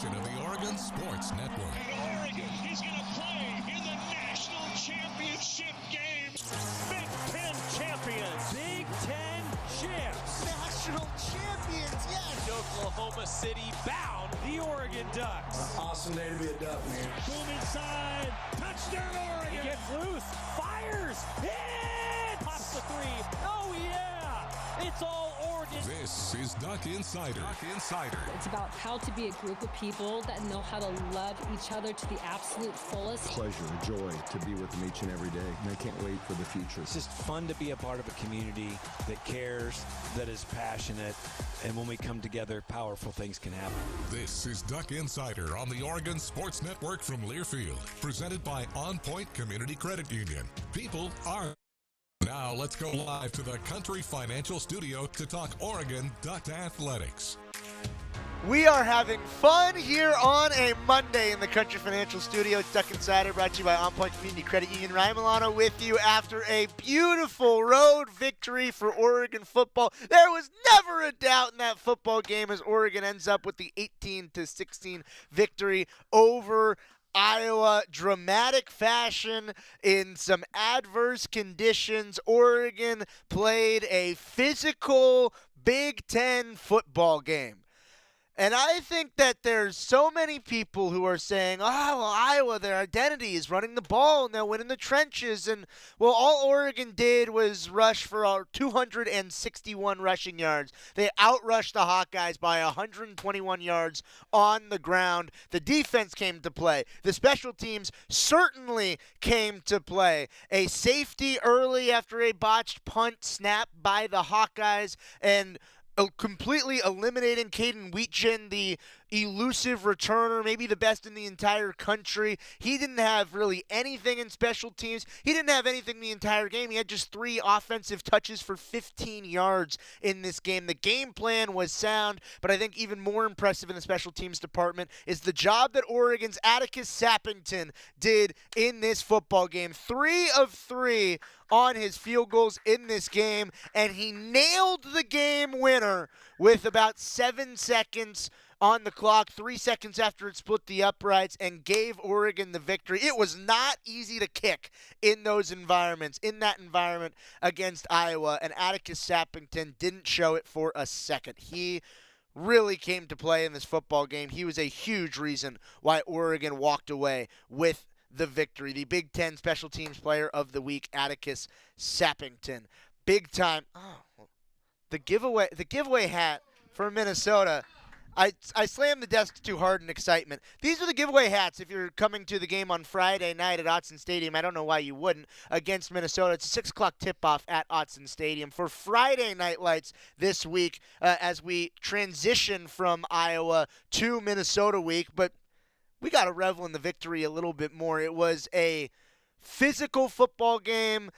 edition of the Oregon Sports Network. And Oregon is going to play in the national championship game. Big Ten champions. Big Ten champs. National champions, yes. Oklahoma City bound the Oregon Ducks. Awesome day to be a Duck, man. Boom inside. Touchdown, Oregon. He gets loose. Fires. Hits. Pops the three. Oh, yeah. It's all Oregon. This is Duck Insider. Duck Insider. It's about how to be a group of people that know how to love each other to the absolute fullest. Pleasure, joy to be with them each and every day. And I can't wait for the future. It's just fun to be a part of a community that cares, that is passionate, and when we come together, powerful things can happen. This is Duck Insider on the Oregon Sports Network from Learfield, presented by OnPoint Community Credit Union. People are... Now let's go live to the Country Financial Studio to talk Oregon Duck Athletics. We are having fun here on a Monday in the Country Financial Studio. It's Duck Insider, brought to you by OnPoint Community Credit Union. Ryan Milano with you after a beautiful road victory for Oregon football. There was never a doubt in that football game as Oregon ends up with the 18-16 victory over Iowa. Dramatic fashion in some adverse conditions. Oregon played a physical Big Ten football game. And I think that there's so many people who are saying, oh, well, Iowa, their identity is running the ball and they'll win in the trenches. And, well, all Oregon did was rush for 261 rushing yards. They outrushed the Hawkeyes by 121 yards on the ground. The defense came to play. The special teams certainly came to play. A safety early after a botched punt snap by the Hawkeyes, and completely eliminating Caden Wheatchin, the elusive returner, maybe the best in the entire country. He didn't have really anything in special teams. He didn't have anything the entire game. He had just 3 offensive touches for 15 yards in this game. The game plan was sound, but I think even more impressive in the special teams department is the job that Oregon's Atticus Sappington did in this football game. 3 of 3 on his field goals in this game, and he nailed the game winner with about 7 seconds on the clock, 3 seconds after it split the uprights, and gave Oregon the victory. It was not easy to kick in those environments, in that environment against Iowa, and Atticus Sappington didn't show it for a second. He really came to play in this football game. He was a huge reason why Oregon walked away with the victory. The Big Ten Special Teams Player of the Week, Atticus Sappington. Big time. Oh, the giveaway hat for Minnesota. I slammed the desk too hard in excitement. These are the giveaway hats if you're coming to the game on Friday night at Altman Stadium. I don't know why you wouldn't, against Minnesota. It's a 6 o'clock tip-off at Altman Stadium for Friday Night Lights this week as we transition from Iowa to Minnesota week. But we got to revel in the victory a little bit more. It was a physical football game,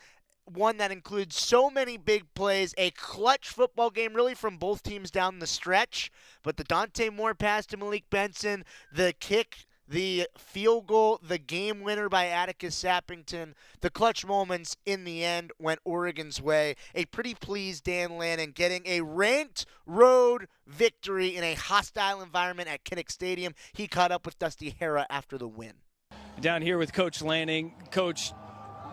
one that includes so many big plays, a clutch football game really from both teams down the stretch. But the Dante Moore pass to Malik Benson, the kick, the field goal, the game winner by Atticus Sappington, the clutch moments in the end went Oregon's way. A pretty pleased Dan Lanning getting a ranked road victory in a hostile environment at Kinnick Stadium. He caught up with Dusty Hara after the win. Down here with Coach Lanning. Coach,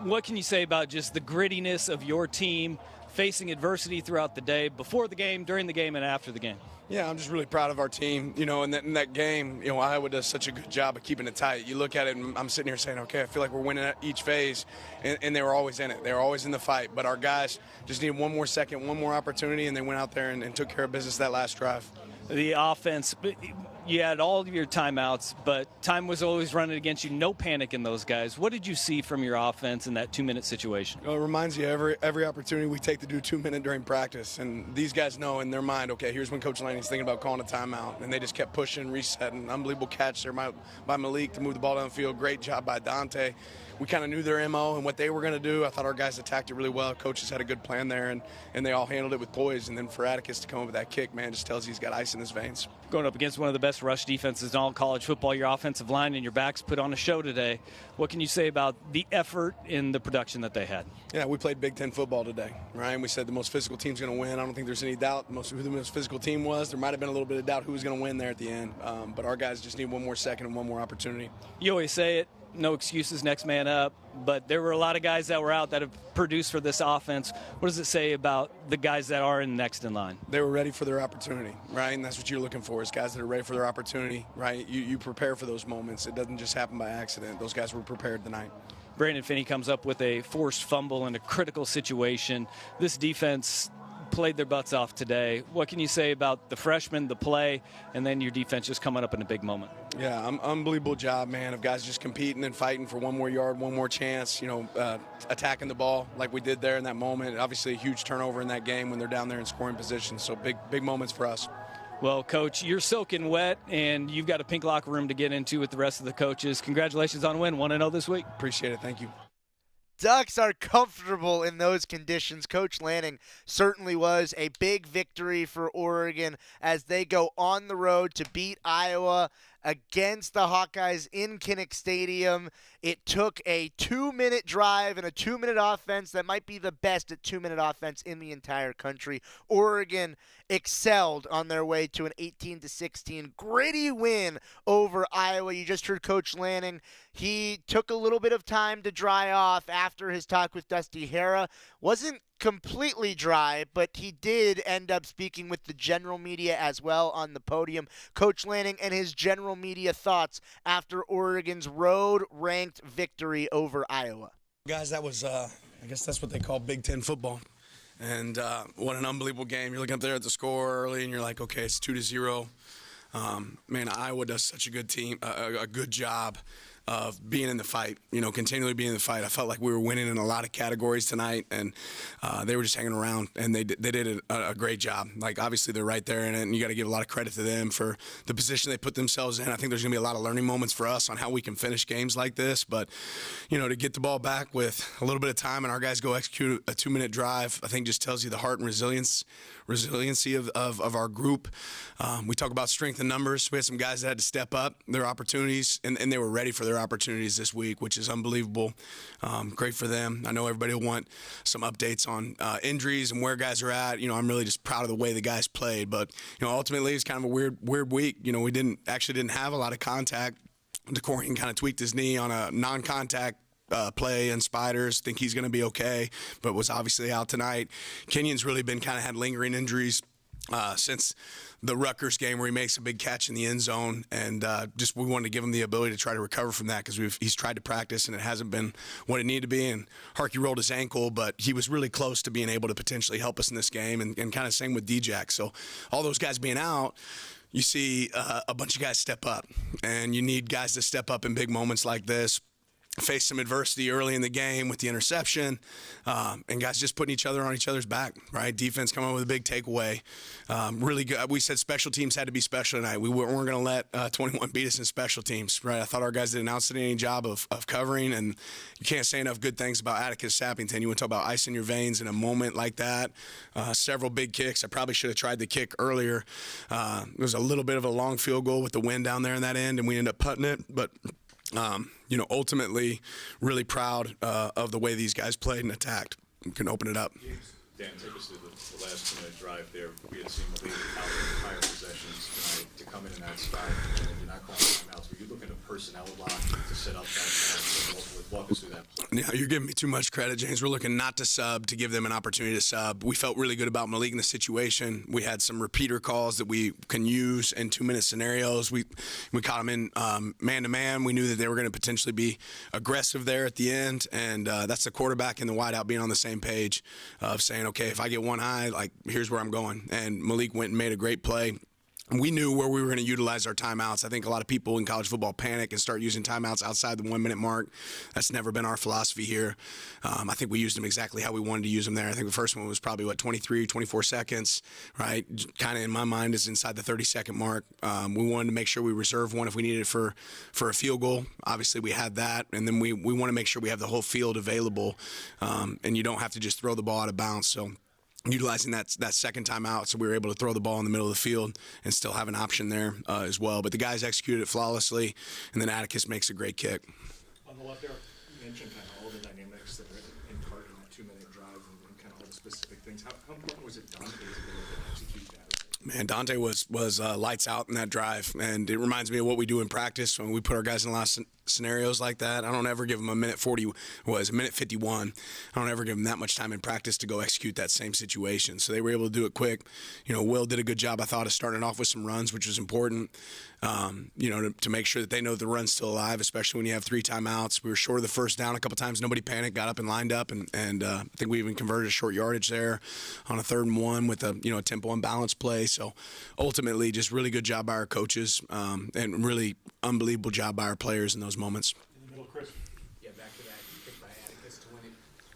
what can you say about just the grittiness of your team facing adversity throughout the day, before the game, during the game, and after the game? Yeah, I'm just really proud of our team. You know, in that game, you know, Iowa does such a good job of keeping it tight. You look at it, and I'm sitting here saying, okay, I feel like we're winning at each phase, and they were always in it. They were always in the fight. But our guys just needed one more second, one more opportunity, and they went out there and took care of business that last drive. The offense, you had all of your timeouts, but time was always running against you. No panic in those guys. What did you see from your offense in that 2-minute situation? It reminds you every opportunity we take to do 2-minute during practice. And these guys know in their mind, okay, here's when Coach Lanning's thinking about calling a timeout. And they just kept pushing, resetting. Unbelievable catch there by Malik to move the ball down the field. Great job by Dante. We kind of knew their MO and what they were going to do. I thought our guys attacked it really well. Coaches had a good plan there, and they all handled it with poise. And then for Atticus to come up with that kick, man, just tells you he's got ice in his veins. Going up against one of the best best rush defenses in all college football. Your offensive line and your backs put on a show today. What can you say about the effort in the production that they had? Yeah, we played Big Ten football today, right? And we said the most physical team's going to win. I don't think there's any doubt who the most physical team was. There might have been a little bit of doubt who was going to win there at the end. But our guys just need one more second and one more opportunity. You always say it, no excuses, next man up. But there were a lot of guys that were out that have produced for this offense. What does it say about the guys that are next in line? They were ready for their opportunity, right? And that's what you're looking for, is guys that are ready for their opportunity, right? You prepare for those moments. It doesn't just happen by accident. Those guys were prepared tonight. Brandon Finney comes up with a forced fumble in a critical situation. This defense played their butts off today. What can you say about the freshmen, the play, and then your defense just coming up in a big moment? Yeah, unbelievable job, man, of guys just competing and fighting for one more yard, one more chance, attacking the ball like we did there in that moment. Obviously a huge turnover in that game when they're down there in scoring position. So big moments for us. Well, Coach, you're soaking wet, and you've got a pink locker room to get into with the rest of the coaches. Congratulations on a win. 1-0 this week. Appreciate it. Thank you. Ducks are comfortable in those conditions. Coach Lanning certainly was. A big victory for Oregon as they go on the road to beat Iowa against the Hawkeyes in Kinnick Stadium. It took a 2-minute drive and a 2-minute offense that might be the best at 2-minute offense in the entire country. Oregon excelled on their way to an 18-16 gritty win over Iowa. You just heard Coach Lanning. He took a little bit of time to dry off after his talk with Dusty Hara. Wasn't completely dry, but he did end up speaking with the general media as well on the podium. Coach Lanning and his general media thoughts after Oregon's road-ranked victory over Iowa. Guys, that was, I guess that's what they call Big Ten football. And what an unbelievable game. You're looking up there at the score early, and you're like, okay, it's 2-0. Man, Iowa does such a good team, a good job of being in the fight, continually being in the fight. I felt like we were winning in a lot of categories tonight, and they were just hanging around, and they did a great job. Like, obviously, they're right there in it, and you got to give a lot of credit to them for the position they put themselves in. I think there's going to be a lot of learning moments for us on how we can finish games like this, but, to get the ball back with a little bit of time and our guys go execute a 2-minute drive, I think just tells you the heart and resiliency of our group. We talk about strength in numbers. We had some guys that had to step up their opportunities, and they were ready for their opportunities this week, which is unbelievable. Great for them. I know everybody will want some updates on injuries and where guys are at. I'm really just proud of the way the guys played, but ultimately it's kind of a weird week. We didn't have a lot of contact. DeCorian kind of tweaked his knee on a non-contact play, and Spiders think he's going to be okay, but was obviously out tonight. Kenyon's really been kind of had lingering injuries since the Rutgers game where he makes a big catch in the end zone, and just we wanted to give him the ability to try to recover from that because he's tried to practice and it hasn't been what it needed to be. And Harkey rolled his ankle, but he was really close to being able to potentially help us in this game, and kind of same with D-Jack. So all those guys being out, you see a bunch of guys step up, and you need guys to step up in big moments like this. Faced some adversity early in the game with the interception, and guys just putting each other on each other's back, right? Defense coming up with a big takeaway. Really good. We said special teams had to be special tonight. We weren't going to let 21 beat us in special teams, right? I thought our guys did an outstanding job of covering, and you can't say enough good things about Atticus Sappington. You want to talk about ice in your veins in a moment like that. Several big kicks. I probably should have tried the kick earlier. It was a little bit of a long field goal with the wind down there in that end, and we ended up putting it, but ultimately really proud of the way these guys played and attacked. We can open it up. Dan, take us to the last 2-minute drive there. We had seen the lead out in higher possessions tonight to come in that spot, and you're not calling timeouts. Were you looking at personnel block to set up that? Walk us through that play. Yeah, you're giving me too much credit, James. We're looking not to sub, to give them an opportunity to sub. We felt really good about Malik in the situation. We had some repeater calls that we can use in 2-minute scenarios. We caught them in man-to-man. We knew that they were going to potentially be aggressive there at the end, and that's the quarterback and the wideout being on the same page of saying, okay, if I get one high, like, here's where I'm going. And Malik went and made a great play. We knew where we were going to utilize our timeouts. I think a lot of people in college football panic and start using timeouts outside the 1-minute mark. That's never been our philosophy here. I think we used them exactly how we wanted to use them there. I think the first one was probably, 24 seconds, right? Kind of in my mind is inside the 30-second mark. We wanted to make sure we reserved one if we needed it for a field goal. Obviously, we had that. And then we want to make sure we have the whole field available, and you don't have to just throw the ball out of bounds. So utilizing that second timeout, so we were able to throw the ball in the middle of the field and still have an option there as well. But the guys executed it flawlessly, and then Atticus makes a great kick. On the left there, you mentioned kind of all the dynamics that are in part in that 2-minute drive and kind of all the specific things. How important was it Dante's ability to execute that? Man, Dante was lights out in that drive, and it reminds me of what we do in practice when we put our guys in a lot of scenarios like that. I don't ever give them a minute 51. I don't ever give them that much time in practice to go execute that same situation. So they were able to do it quick. Will did a good job, I thought, of starting off with some runs, which was important. To make sure that they know the run's still alive, especially when you have 3 timeouts. We were short of the first down a couple times. Nobody panicked, got up and lined up, and I think we even converted a short yardage there on a 3rd and 1 with a tempo and balance play. So ultimately, just really good job by our coaches and really unbelievable job by our players in those moments. In the middle, Chris. Yeah, back to that kick by Atticus to win it.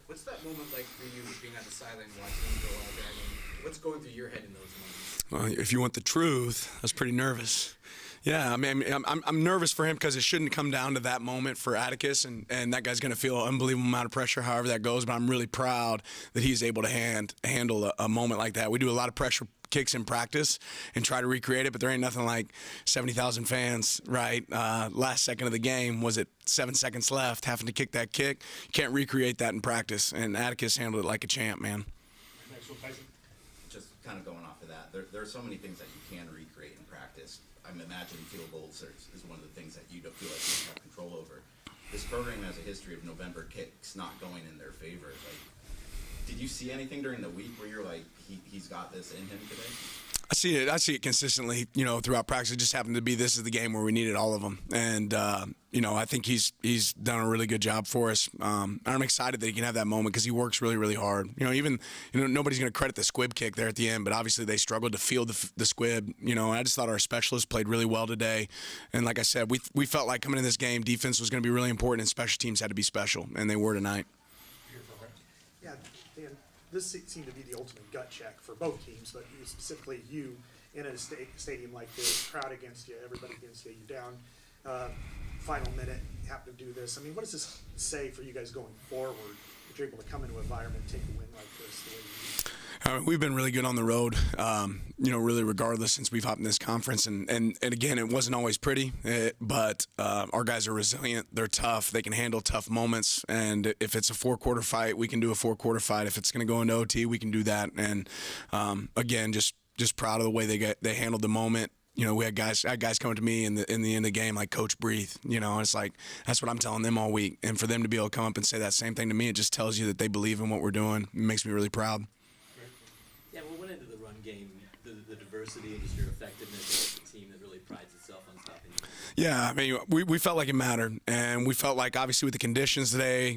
What's that moment like for you being on the sideline watching him go out there? I mean, what's going through your head in those moments? Well, if you want the truth, I was pretty nervous. Yeah, I mean, I'm nervous for him because it shouldn't come down to that moment for Atticus, and that guy's going to feel an unbelievable amount of pressure however that goes, but I'm really proud that he's able to handle a moment like that. We do a lot of pressure kicks in practice and try to recreate it, but there ain't nothing like 70,000 fans, right? Last second of the game, was it 7 seconds left, having to kick that kick? You can't recreate that in practice, and Atticus handled it like a champ, man. Next one, Tyson. Just kind of going off of that, there are so many things that you can recreate in practice. I'm imagining field goals is one of the things that you don't feel like you have control over. This program has a history of November kicks not going in their favor. Like, did you see anything during the week where you're like, he's got this in him today? I see it consistently, throughout practice. It just happened to be this is the game where we needed all of them. And, I think he's done a really good job for us. And I'm excited that he can have that moment because he works really, really hard. Nobody's going to credit the squib kick there at the end, but obviously they struggled to field the squib. I just thought our specialists played really well today. And like I said, we felt like coming in this game, defense was going to be really important and special teams had to be special, and they were tonight. Yeah, Dan, this seemed to be the ultimate gut check for both teams, but specifically you in a stadium like this, crowd against you, everybody against you, you're down, final minute, happen to do this. I mean, what does this say for you guys going forward if you're able to come into an environment and take a win like this the way you do? We've been really good on the road, really regardless since we've hopped in this conference. And again, it wasn't always pretty, but our guys are resilient. They're tough. They can handle tough moments. And if it's a 4-quarter fight, we can do a 4-quarter fight. If it's going to go into OT, we can do that. And again, just proud of the way they handled the moment. We had guys coming to me in the end of the game like, "Coach, breathe." And it's like, that's what I'm telling them all week. And for them to be able to come up and say that same thing to me, it just tells you that they believe in what we're doing. It makes me really proud. Yeah, what went into the run game, the diversity and just your effectiveness as a team that really prides itself on stopping you? Yeah, I mean, we felt like it mattered, and we felt like obviously with the conditions today,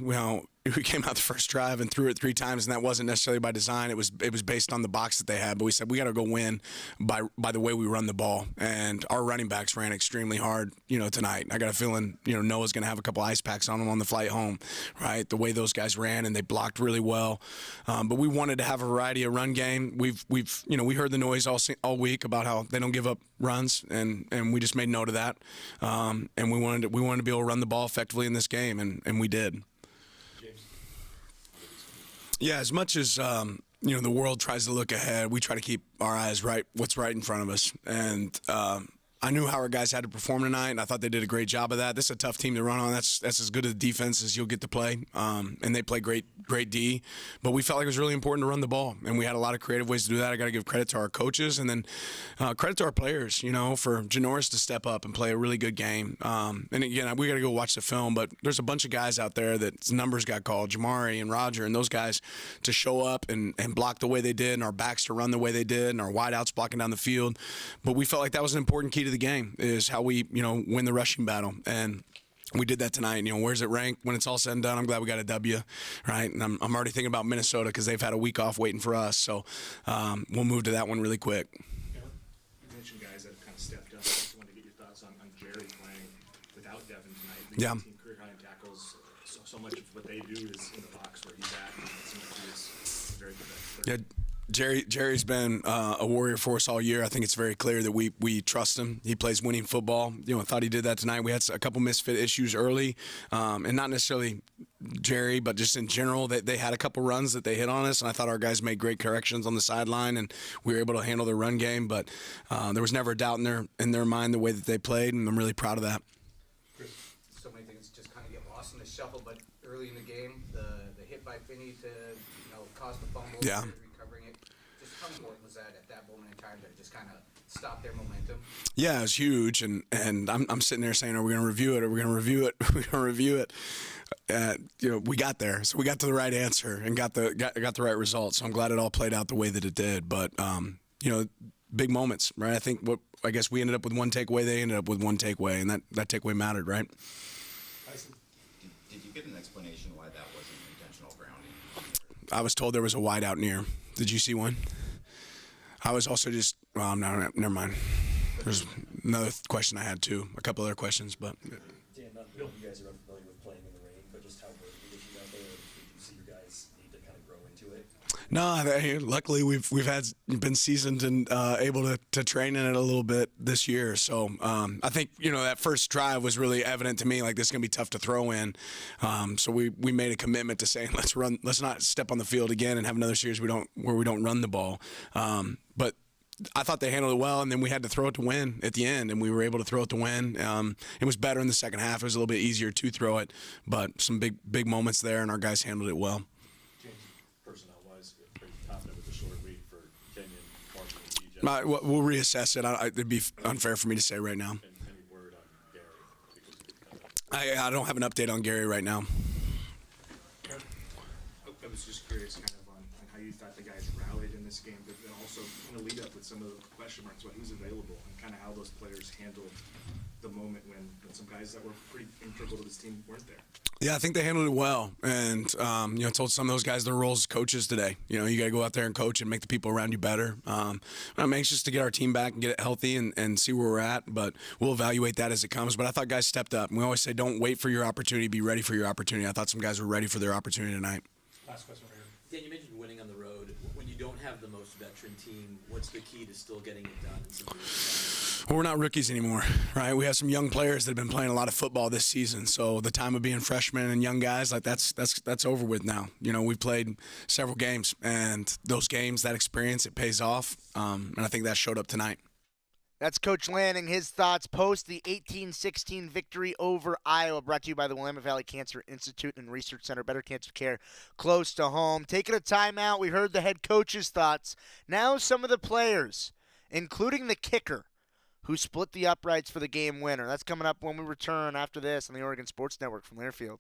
we came out the first drive and threw it 3 times, and that wasn't necessarily by design. It was based on the box that they had. But we said we got to go win by the way we run the ball, and our running backs ran extremely hard, tonight. I got a feeling, Noah's going to have a couple ice packs on him on the flight home, right? The way those guys ran, and they blocked really well. But we wanted to have a variety of run game. We heard the noise all week about how they don't give up runs, and we just made note of that. And we wanted to be able to run the ball effectively in this game, and we did. Yeah, as much as the world tries to look ahead, we try to keep our eyes what's right in front of us. And I knew how our guys had to perform tonight, and I thought they did a great job of that. This is a tough team to run on. That's as good a defense as you'll get to play, and they play great D. But we felt like it was really important to run the ball, and we had a lot of creative ways to do that. I got to give credit to our coaches, and then credit to our players, for Janoris to step up and play a really good game. And again, we got to go watch the film, but there's a bunch of guys out there that numbers got called, Jamari and Roger, and those guys to show up and block the way they did, and our backs to run the way they did, and our wideouts blocking down the field. But we felt like that was an important key to the game, is how we win the rushing battle, and we did that tonight. Where's it ranked when it's all said and done? I'm glad we got a W, right? And I'm already thinking about Minnesota because they've had a week off waiting for us, so we'll move to that one really quick. You mentioned guys that have kind of stepped up. I just wanted to get your thoughts on Jerry playing without Devin tonight. Yeah. Team career high in tackles. So much of what they do is in the box where he's at, and it seems like he is very good at Yeah. Jerry's been a warrior for us all year. I think it's very clear that we trust him. He plays winning football. I thought he did that tonight. We had a couple misfit issues early, and not necessarily Jerry, but just in general, they had a couple runs that they hit on us, and I thought our guys made great corrections on the sideline, and we were able to handle their run game. But there was never a doubt in their mind the way that they played, and I'm really proud of that. Chris, so many things just kind of get lost in the shuffle, but early in the game, the hit by Finney to cause the fumble, recovering it. Just how important was that at that moment in time that it just kind of stopped their momentum? Yeah, it was huge, and I'm sitting there saying, are we going to review it? Are we going to review it? Are we going to review it? We got there, so we got to the right answer and got the right result. So I'm glad it all played out the way that it did. But big moments, right? I guess we ended up with one takeaway. They ended up with one takeaway, and that takeaway mattered, right? Did you get an explanation why that wasn't intentional grounding? I was told there was a wide out near. Did you see one? I was also just no, never mind. There's another question I had too. A couple other questions, but. Dan, not you guys are unfamiliar with playing in the rain, but just how good it is out there. Did you see your guys need to kind of grow into it? No, luckily we've been seasoned and able to train in it a little bit this year. So I think that first drive was really evident to me. Like, this is gonna be tough to throw in. So we made a commitment to saying let's not step on the field again and have another series where we don't run the ball. But I thought they handled it well, and then we had to throw it to win at the end, and we were able to throw it to win. It was better in the second half. It was a little bit easier to throw it, but some big moments there, and our guys handled it well. James, personnel-wise, pretty confident with the short week for Kenyon, Marshall, and DJ. We'll reassess it. It'd be unfair for me to say right now. And any word on Gary? I don't have an update on Gary right now. I was just curious kind of on how you thought the guys rallied in this game, but then also in the lead up with some of the question marks about who's available and kind of how those players handled the moment when some guys that were pretty integral to this team weren't there. Yeah, I think they handled it well, and told some of those guys their roles as coaches today. You got to go out there and coach and make the people around you better. I'm anxious to get our team back and get it healthy and see where we're at, but we'll evaluate that as it comes. But I thought guys stepped up. And we always say, don't wait for your opportunity, be ready for your opportunity. I thought some guys were ready for their opportunity tonight. Last question right here. Dan, you mentioned winning on the road. When you don't have the most veteran team, what's the key to still getting it done? Well, we're not rookies anymore, right? We have some young players that have been playing a lot of football this season. So the time of being freshmen and young guys, that's over with now. We've played several games, and those games, that experience, it pays off. And I think that showed up tonight. That's Coach Lanning. His thoughts post the 18-16 victory over Iowa, brought to you by the Willamette Valley Cancer Institute and Research Center. Better cancer care close to home. Taking a timeout, we heard the head coach's thoughts. Now some of the players, including the kicker, who split the uprights for the game winner. That's coming up when we return after this on the Oregon Sports Network from Learfield.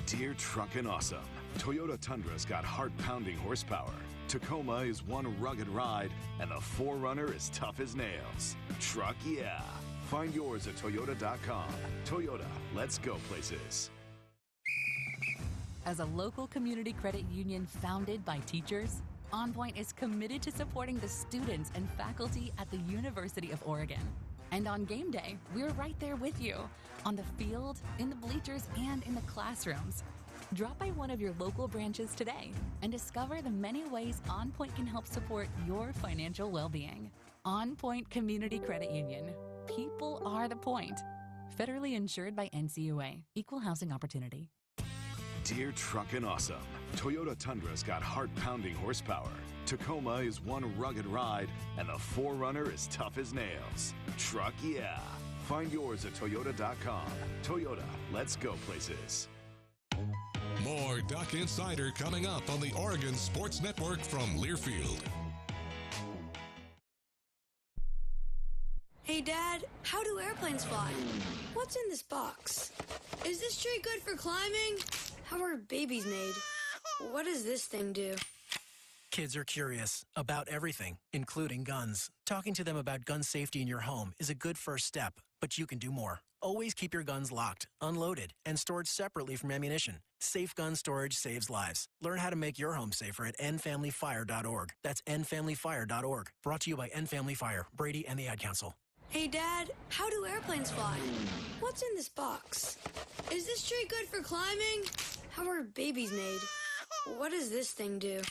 Dear Truckin' Awesome, Toyota Tundra's got heart-pounding horsepower. Tacoma is one rugged ride, and the 4Runner is tough as nails. Truck yeah. Find yours at Toyota.com. Toyota, let's go places. As a local community credit union founded by teachers, OnPoint is committed to supporting the students and faculty at the University of Oregon. And on game day, we're right there with you, on the field, in the bleachers, and in the classrooms. Drop by one of your local branches today and discover the many ways OnPoint can help support your financial well-being. OnPoint Community Credit Union. People are the point. Federally insured by NCUA. Equal housing opportunity. Dear Truckin' Awesome, Toyota Tundra's got heart-pounding horsepower. Tacoma is one rugged ride, and the 4Runner is tough as nails. Truck yeah. Find yours at Toyota.com. Toyota, let's go places. More Duck Insider coming up on the Oregon Sports Network from Learfield. Hey, Dad, how do airplanes fly? What's in this box? Is this tree good for climbing? How are babies made? What does this thing do? Kids are curious about everything, including guns. Talking to them about gun safety in your home is a good first step, but you can do more. Always keep your guns locked, unloaded, and stored separately from ammunition. Safe gun storage saves lives. Learn how to make your home safer at endfamilyfire.org. That's endfamilyfire.org. Brought to you by End Family Fire, Brady, and the Ad Council. Hey, Dad, how do airplanes fly? What's in this box? Is this tree good for climbing? How are babies made? What does this thing do?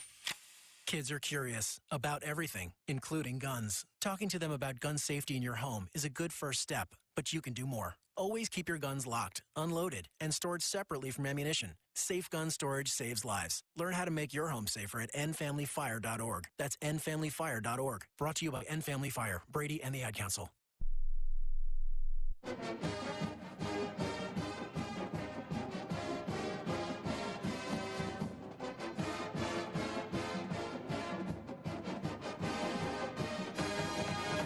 Kids are curious about everything, including guns. Talking to them about gun safety in your home is a good first step, but you can do more. Always keep your guns locked, unloaded, and stored separately from ammunition. Safe gun storage saves lives. Learn how to make your home safer at endfamilyfire.org. That's endfamilyfire.org. Brought to you by End Family Fire, Brady, and the Ad Council.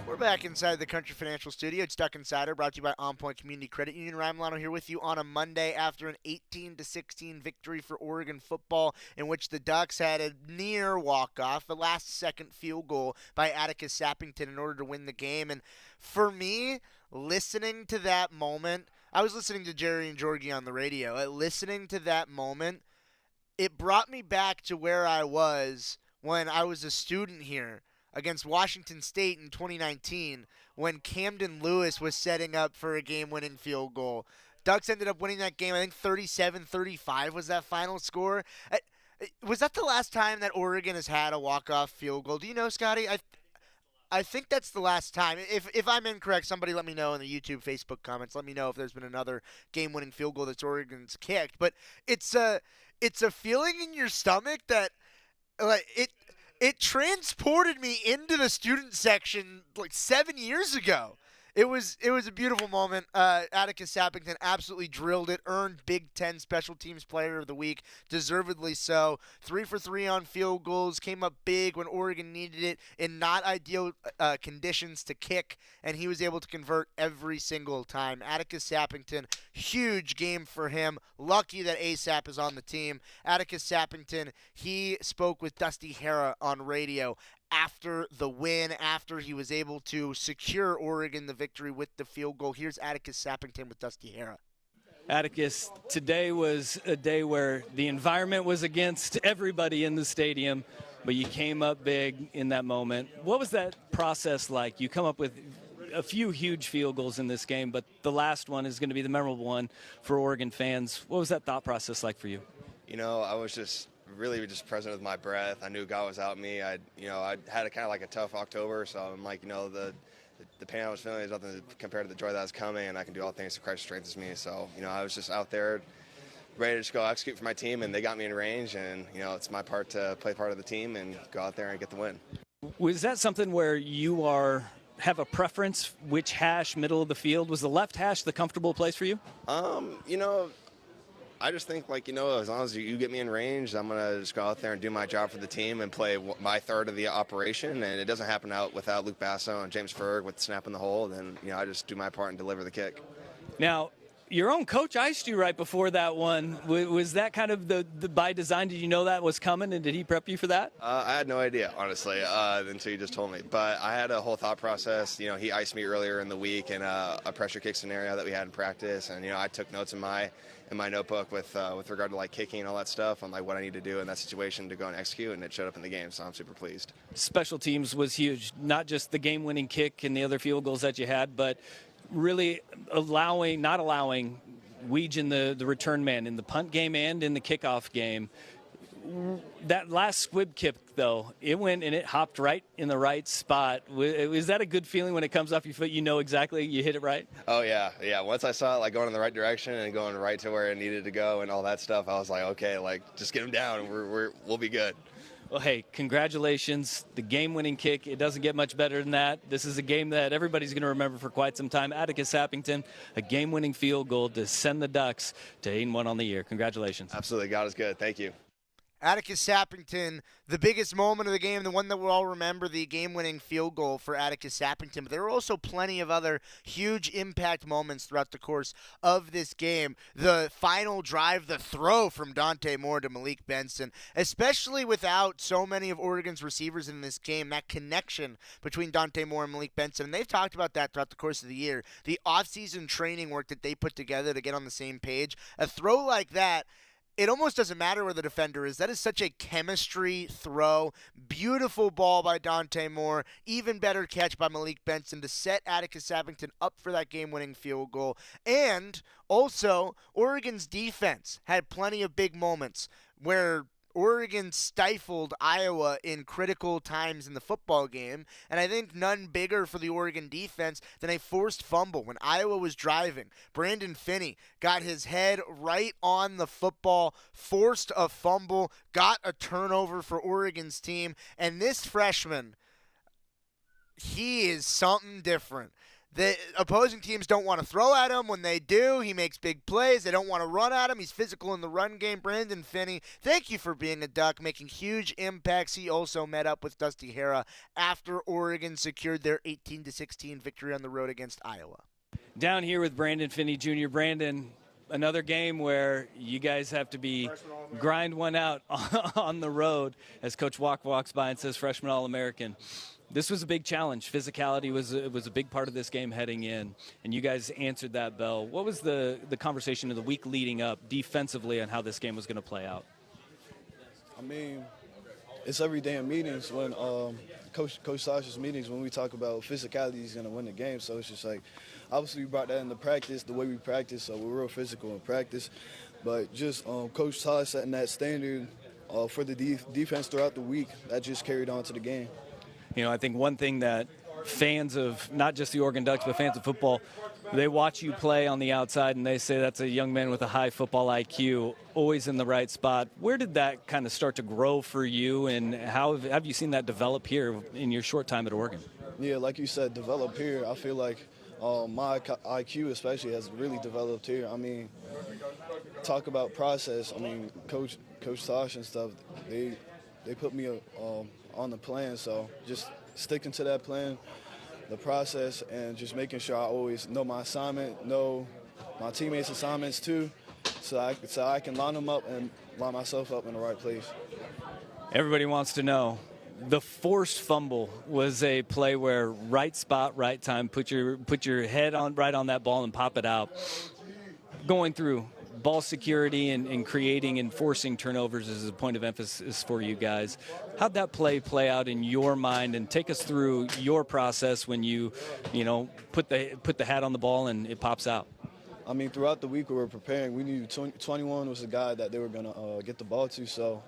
We're back inside the Country Financial Studio. It's Duck Insider, brought to you by OnPoint Community Credit Union. Ryan Milano here with you on a Monday after an 18-16 victory for Oregon football, in which the Ducks had a near walk-off, a last-second field goal by Atticus Sappington in order to win the game. And for me, listening to that moment, I was listening to Jerry and Georgie on the radio. Listening to that moment, it brought me back to where I was when I was a student here against Washington State in 2019 when Camden Lewis was setting up for a game-winning field goal. Ducks ended up winning that game. I think 37-35 was that final score. Was that the last time that Oregon has had a walk-off field goal? Do you know, Scotty? I think that's the last time. If I'm incorrect, somebody let me know in the YouTube, Facebook comments. Let me know if there's been another game-winning field goal that's Oregon's kicked. But it's a feeling in your stomach that it transported me into the student section like 7 years ago. It was a beautiful moment. Atticus Sappington absolutely drilled it, earned Big Ten Special Teams Player of the Week, deservedly so. 3 for 3 on field goals, came up big when Oregon needed it in not ideal conditions to kick, and he was able to convert every single time. Atticus Sappington, huge game for him. Lucky that ASAP is on the team. Atticus Sappington, he spoke with Dusty Hara on radio after the win, after he was able to secure Oregon the victory with the field goal. Here's Atticus Sappington with Dusty Hara. Atticus, today was a day where the environment was against everybody in the stadium, but you came up big in that moment. What was that process like? You come up with a few huge field goals in this game, but the last one is going to be the memorable one for Oregon fans. What was that thought process like for you? You know, I was just present with my breath. I knew God was out me. I had a kind of like a tough October, so I'm like, the pain I was feeling is nothing compared to the joy that was coming, and I can do all things through Christ strengthens me. So, I was just out there ready to just go execute for my team, and they got me in range, and, it's my part to play part of the team and go out there and get the win. Was that something where you have a preference, which hash, middle of the field? Was the left hash the comfortable place for you? I just think, as long as you get me in range, I'm going to just go out there and do my job for the team and play my third of the operation. And it doesn't happen out without Luke Basso and James Ferg with the snap in the hole. Then, I just do my part and deliver the kick. Now, your own coach iced you right before that one. Was that kind of the by design? Did you know that was coming, and did he prep you for that? I had no idea, honestly, until you just told me. But I had a whole thought process. He iced me earlier in the week in a pressure kick scenario that we had in practice. And, I took notes in my notebook with regard to kicking and all that stuff on what I need to do in that situation to go and execute, and it showed up in the game, so I'm super pleased. Special teams was huge, not just the game-winning kick and the other field goals that you had, but really not allowing Weege, the return man, in the punt game and in the kickoff game. That last squib kick, though, it went and it hopped right in the right spot. Was that a good feeling when it comes off your foot? Exactly you hit it right? Oh, yeah. Once I saw it going in the right direction and going right to where it needed to go and all that stuff, I was like, okay, just get him down and we'll be good. Well, hey, congratulations. The game-winning kick, it doesn't get much better than that. This is a game that everybody's going to remember for quite some time. Atticus Sappington, a game-winning field goal to send the Ducks to 8-1 on the year. Congratulations. Absolutely. God is good. Thank you. Atticus Sappington, the biggest moment of the game, the one that we'll all remember, the game-winning field goal for Atticus Sappington. But there were also plenty of other huge impact moments throughout the course of this game. The final drive, the throw from Dante Moore to Malik Benson, especially without so many of Oregon's receivers in this game, that connection between Dante Moore and Malik Benson. And they've talked about that throughout the course of the year. The off-season training work that they put together to get on the same page. A throw like that, it almost doesn't matter where the defender is. That is such a chemistry throw. Beautiful ball by Dante Moore. Even better catch by Malik Benson to set Atticus Sappington up for that game-winning field goal. And also, Oregon's defense had plenty of big moments where Oregon stifled Iowa in critical times in the football game, and I think none bigger for the Oregon defense than a forced fumble when Iowa was driving. Brandon Finney got his head right on the football, forced a fumble, got a turnover for Oregon's team, and this freshman, he is something different. The opposing teams don't want to throw at him. When they do, he makes big plays. They don't want to run at him. He's physical in the run game. Brandon Finney, thank you for being a Duck, making huge impacts. He also met up with Dusty Hara after Oregon secured their 18-16 victory on the road against Iowa. Down here with Brandon Finney Jr. Brandon, another game where you guys have to grind one out on the road as Coach walks by and says freshman All-American. This was a big challenge. Physicality was a big part of this game heading in, and you guys answered that bell. What was the conversation of the week leading up defensively on how this game was going to play out? I mean, it's every day in meetings when Coach Sasha's meetings when we talk about physicality is going to win the game. So it's just like, obviously we brought that into practice, the way we practice, so we're real physical in practice. But just Coach Todd setting that standard for the defense throughout the week, that just carried on to the game. You know, I think one thing that fans of not just the Oregon Ducks, but fans of football, they watch you play on the outside and they say that's a young man with a high football IQ, always in the right spot. Where did that kind of start to grow for you, and how have you seen that develop here in your short time at Oregon? Yeah, like you said, develop here. I feel like my IQ especially has really developed here. I mean, talk about process. I mean, Coach Tosh and stuff, they put me on the plan, so just sticking to that plan, the process, and just making sure I always know my assignment, know my teammates' assignments too, so I can line them up and line myself up in the right place. Everybody wants to know, the forced fumble was a play where right spot, right time, put your head on right on that ball and pop it out. Going through ball security and creating and forcing turnovers is a point of emphasis for you guys. How'd that play out in your mind, and take us through your process when you put the hat on the ball and it pops out? I mean, throughout the week we were preparing. We knew 21 was the guy that they were going to get the ball to. So,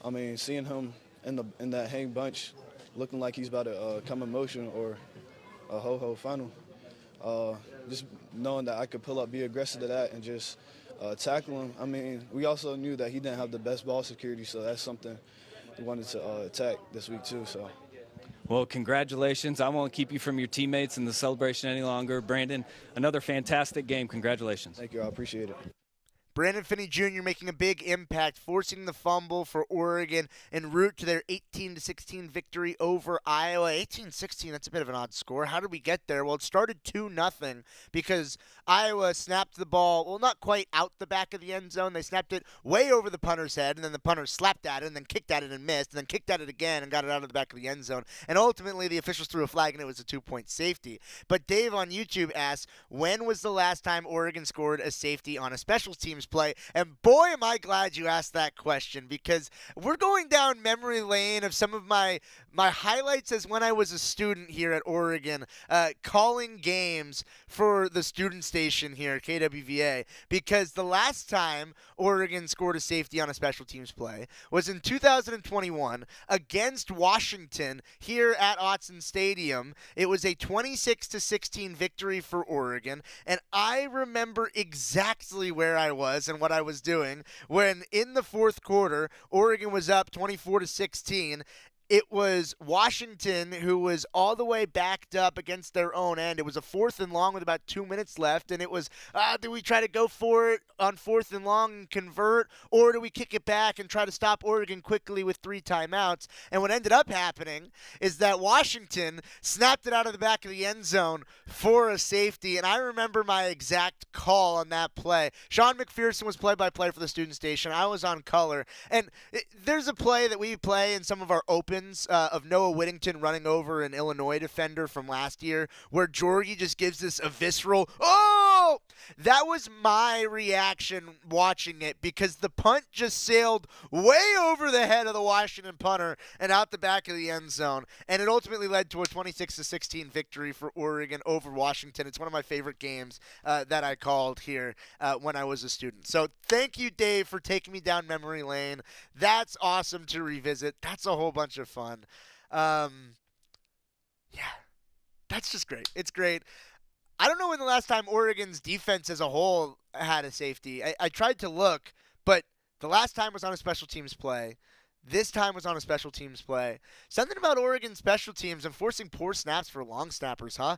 I mean, seeing him in that hang bunch, looking like he's about to come in motion or a ho-ho final, just knowing that I could pull up, be aggressive to that, and just tackle him. I mean, we also knew that he didn't have the best ball security, so that's something we wanted to attack this week too. So, well, congratulations. I won't keep you from your teammates and the celebration any longer. Brandon, another fantastic game. Congratulations. Thank you. I appreciate it. Brandon Finney Jr. making a big impact, forcing the fumble for Oregon en route to their 18-16 victory over Iowa. 18-16, that's a bit of an odd score. How did we get there? Well, it started 2-0 because Iowa snapped the ball, well, not quite out the back of the end zone. They snapped it way over the punter's head, and then the punter slapped at it, and then kicked at it and missed, and then kicked at it again and got it out of the back of the end zone. And ultimately, the officials threw a flag, and it was a 2-point safety. But Dave on YouTube asked, when was the last time Oregon scored a safety on a special teams play? And boy, am I glad you asked that question, because we're going down memory lane of some of my highlights as when I was a student here at Oregon, calling games for the student station here at KWVA, because the last time Oregon scored a safety on a special teams play was in 2021 against Washington here at Autzen Stadium. It was a 26-16 victory for Oregon, and I remember exactly where I was and what I was doing when in the fourth quarter Oregon was up 24-16. It was Washington who was all the way backed up against their own end. It was a 4th and long with about 2 minutes left, and it was, do we try to go for it on 4th and long and convert, or do we kick it back and try to stop Oregon quickly with 3 timeouts? And what ended up happening is that Washington snapped it out of the back of the end zone for a safety, and I remember my exact call on that play. Sean McPherson was play-by-play for the student station. I was on color, and there's a play that we play in some of our opens of Noah Whittington running over an Illinois defender from last year, where Jorgie just gives this a visceral, oh! That was my reaction watching it because the punt just sailed way over the head of the Washington punter and out the back of the end zone, and it ultimately led to a 26-16 victory for Oregon over Washington. It's one of my favorite games that I called here when I was a student. So thank you, Dave, for taking me down memory lane. That's awesome to revisit. That's a whole bunch of fun. Yeah, that's just great. It's great. I don't know when the last time Oregon's defense as a whole had a safety. I tried to look, but the last time was on a special teams play. This time was on a special teams play. Something about Oregon special teams and forcing poor snaps for long snappers, huh?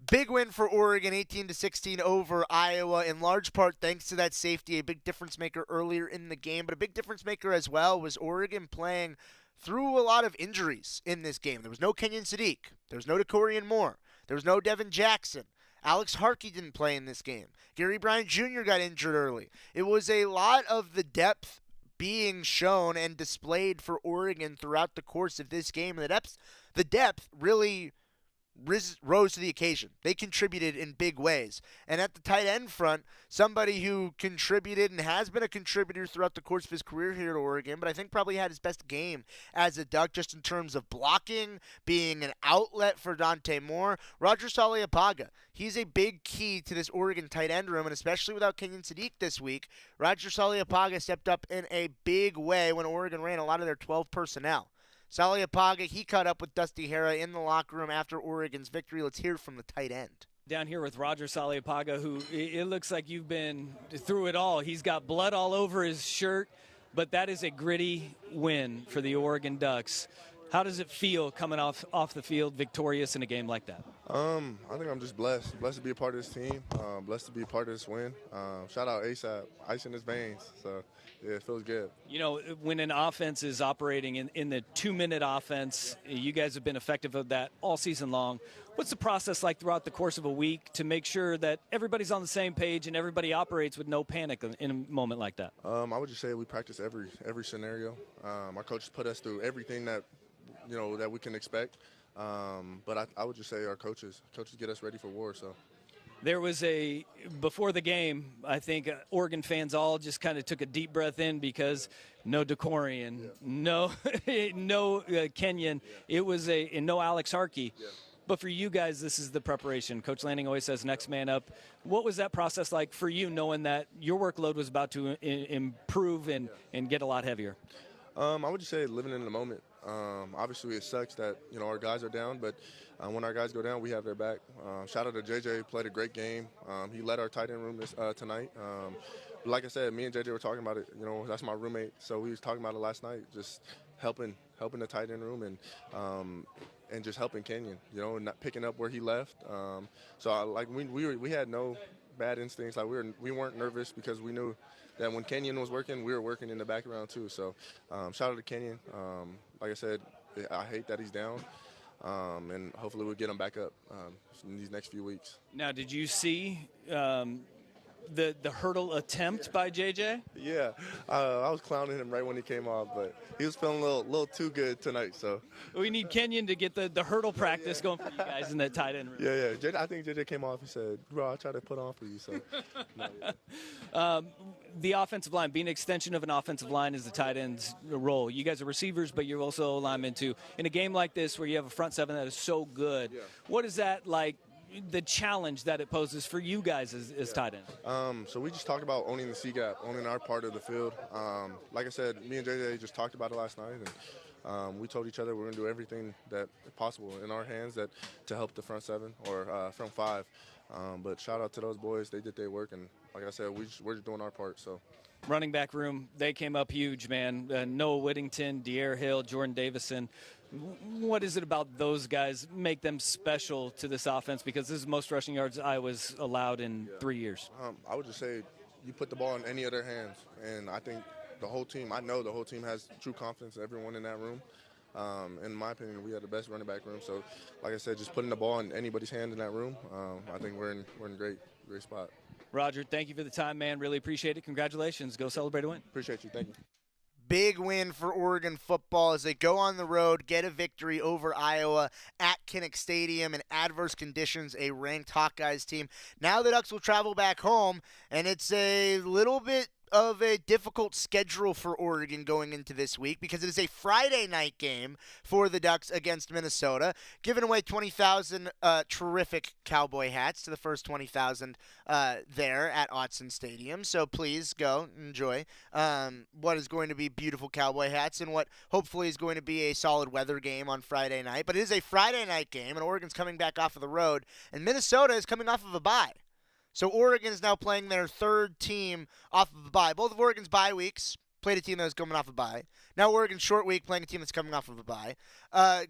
Big win for Oregon, 18-16 over Iowa, in large part thanks to that safety, a big difference maker earlier in the game. But a big difference maker as well was Oregon playing through a lot of injuries in this game. There was no Kenyon Sadiq. There was no DeCorian Moore. There was no Devin Jackson. Alex Harkey didn't play in this game. Gary Bryant Jr. got injured early. It was a lot of the depth being shown and displayed for Oregon throughout the course of this game. And the depth really rose to the occasion. They contributed in big ways. And at the tight end front, somebody who contributed and has been a contributor throughout the course of his career here at Oregon, but I think probably had his best game as a Duck just in terms of blocking, being an outlet for Dante Moore. Roger Saliapaga, he's a big key to this Oregon tight end room, and especially without Kenyon Sadiq this week, Roger Saliapaga stepped up in a big way when Oregon ran a lot of their 12 personnel. Saliapaga, he caught up with Dusty Hara in the locker room after Oregon's victory. Let's hear from the tight end. Down here with Roger Saliapaga, who it looks like you've been through it all. He's got blood all over his shirt, but that is a gritty win for the Oregon Ducks. How does it feel coming off the field victorious in a game like that? I think I'm just blessed to be a part of this team, blessed to be a part of this win. Shout out ASAP, ice in his veins. So, yeah, it feels good. You know, when an offense is operating in the 2-minute offense, you guys have been effective at that all season long. What's the process like throughout the course of a week to make sure that everybody's on the same page and everybody operates with no panic in a moment like that? I would just say we practice every scenario. Our coaches put us through everything that that we can expect. But I would just say our coaches get us ready for war. So there was before the game, I think Oregon fans all just kind of took a deep breath in because no DeCorian, no Kenyon, it was and no Alex Harkey. Yeah. But for you guys, this is the preparation. Coach Lanning always says next man up. What was that process like for you, knowing that your workload was about to improve and get a lot heavier? I would just say living in the moment. Obviously, it sucks that our guys are down, but when our guys go down, we have their back. Shout out to JJ, played a great game. He led our tight end room tonight. Like I said, me and JJ were talking about it. That's my roommate, so we was talking about it last night, just helping the tight end room and just helping Kenyon, and not picking up where he left. So we had no bad instincts. Like we weren't nervous because we knew that when Kenyon was working, we were working in the background too. So shout out to Kenyon. Like I said, I hate that he's down, and hopefully we'll get him back up in these next few weeks. Now, did you see the hurdle attempt by JJ? Yeah, I was clowning him right when he came off, but he was feeling a little too good tonight. So we need Kenyon to get the hurdle practice going for you guys in that tight end room. Yeah. I think JJ came off. He said, "Bro, I tried to put on for you." So. The offensive line, being an extension of an offensive line, is the tight end's role. You guys are receivers, but you're also linemen too. In a game like this where you have a front seven that is so good, what is that like? The challenge that it poses for you guys as tight ends? So we just talked about owning the C gap, owning our part of the field. Like I said, me and JJ just talked about it last night, and we told each other we're going to do everything that possible in our hands to help the front seven or front five. But shout out to those boys. They did their work, and like I said, we're just doing our part. So. Running back room, they came up huge, man. Noah Whittington, De'Air Hill, Jordan Davison. What is it about those guys make them special to this offense? Because this is the most rushing yards I was allowed in 3 years. I would just say you put the ball in any other hands, and I think I know the whole team has true confidence in everyone in that room. In my opinion, we had the best running back room. So, like I said, just putting the ball in anybody's hand in that room, I think we're in a great spot. Roger, thank you for the time, man. Really appreciate it. Congratulations. Go celebrate a win. Appreciate you. Thank you. Big win for Oregon football as they go on the road, get a victory over Iowa at Kinnick Stadium in adverse conditions, a ranked Hawkeyes team. Now the Ducks will travel back home, and it's a little bit of a difficult schedule for Oregon going into this week because it is a Friday night game for the Ducks against Minnesota, giving away 20,000 terrific Cowboy hats to the first 20,000 there at Autzen Stadium. So please go enjoy what is going to be beautiful Cowboy hats and what hopefully is going to be a solid weather game on Friday night. But it is a Friday night game, and Oregon's coming back off of the road, and Minnesota is coming off of a bye. So Oregon is now playing their third team off of a bye. Both of Oregon's bye weeks played a team that was coming off a bye. Now Oregon's short week playing a team that's coming off of a bye.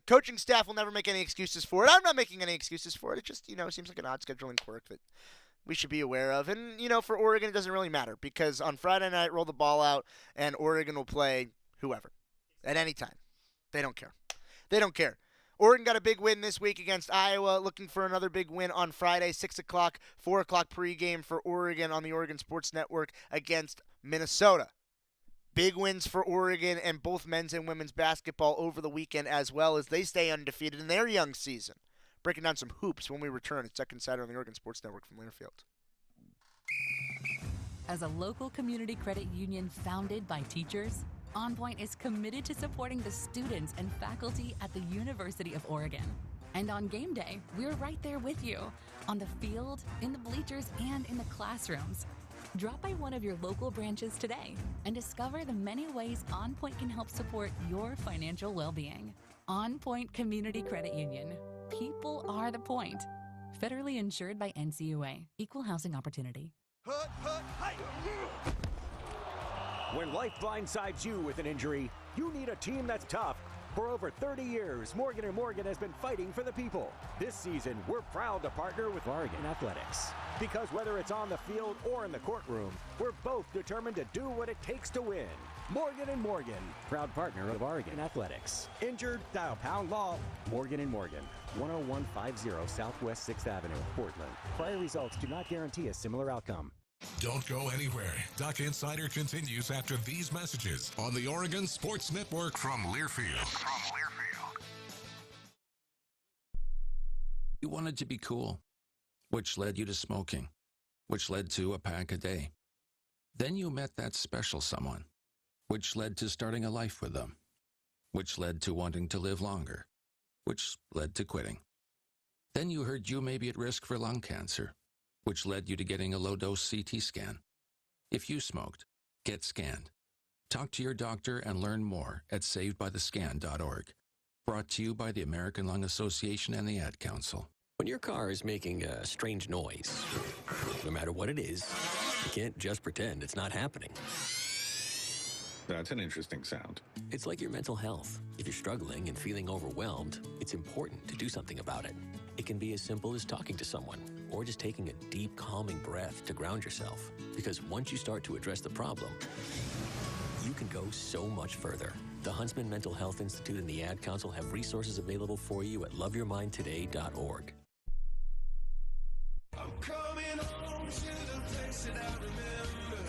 Coaching staff will never make any excuses for it. I'm not making any excuses for it. It just, seems like an odd scheduling quirk that we should be aware of. And, for Oregon, it doesn't really matter because on Friday night, roll the ball out, and Oregon will play whoever at any time. They don't care. They don't care. Oregon got a big win this week against Iowa, looking for another big win on Friday, 6 o'clock, 4 o'clock pregame for Oregon on the Oregon Sports Network against Minnesota. Big wins for Oregon and both men's and women's basketball over the weekend as well as they stay undefeated in their young season. Breaking down some hoops when we return at Second Sider on the Oregon Sports Network from Learfield. As a local community credit union founded by teachers, OnPoint is committed to supporting the students and faculty at the University of Oregon. And on game day, we're right there with you, on the field, in the bleachers, and in the classrooms. Drop by one of your local branches today and discover the many ways OnPoint can help support your financial well-being. OnPoint Community Credit Union. People are the point. Federally insured by NCUA. Equal housing opportunity. When life blindsides you with an injury, you need a team that's tough. For over 30 years, Morgan & Morgan has been fighting for the people. This season, we're proud to partner with Oregon Athletics. Because whether it's on the field or in the courtroom, we're both determined to do what it takes to win. Morgan & Morgan, proud partner of Oregon Athletics. Injured? Dial pound law. Morgan & Morgan, 10150 Southwest 6th Avenue, Portland. Prior results do not guarantee a similar outcome. Don't go anywhere. Duck Insider continues after these messages on the Oregon Sports Network from Learfield. You wanted to be cool, which led you to smoking, which led to a pack a day. Then you met that special someone, which led to starting a life with them, which led to wanting to live longer, which led to quitting. Then you heard you may be at risk for lung cancer, which led you to getting a low-dose CT scan. If you smoked, get scanned. Talk to your doctor and learn more at savedbythescan.org. Brought to you by the American Lung Association and the Ad Council. When your car is making a strange noise, no matter what it is, you can't just pretend it's not happening. That's an interesting sound. It's like your mental health. If you're struggling and feeling overwhelmed, it's important to do something about it. It can be as simple as talking to someone or just taking a deep, calming breath to ground yourself. Because once you start to address the problem, you can go so much further. The Huntsman Mental Health Institute and the Ad Council have resources available for you at loveyourmindtoday.org. I'm coming home to the place that I remember,